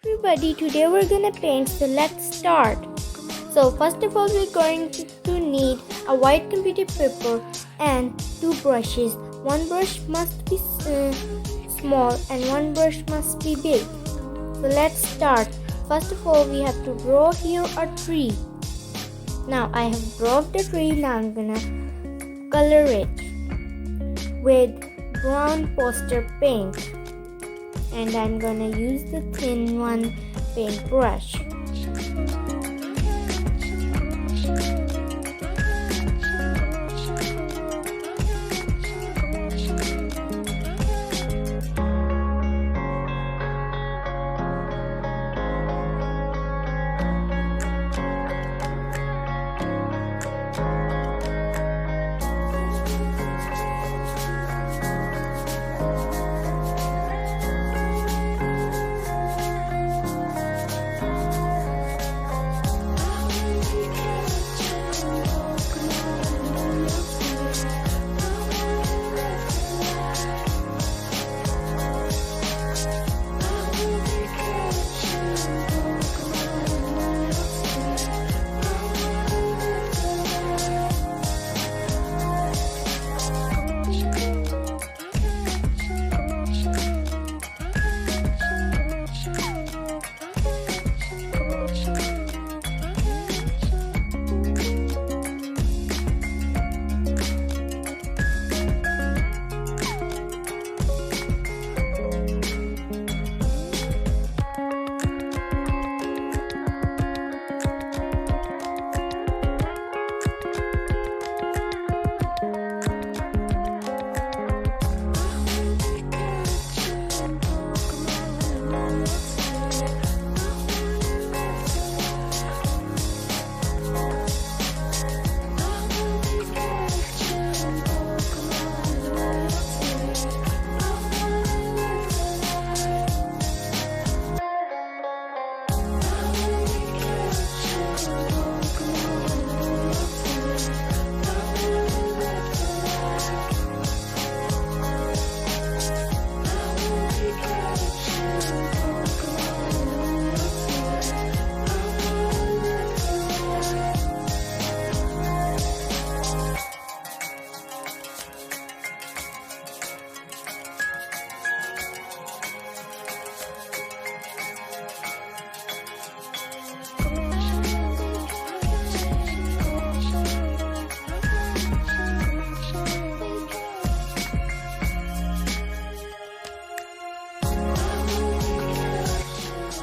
Everybody, today we're gonna paint, so let's start. So first of all, we're going to need a white computer paper and two brushes. One brush must be small and one brush must be big. So let's start. First of all, we have to draw here a tree. Now I have drawn the tree. Now I'm gonna color it with brown poster paint, and I'm gonna use the thin one paintbrush.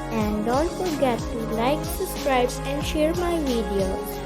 And don't forget to like, subscribe and share my videos.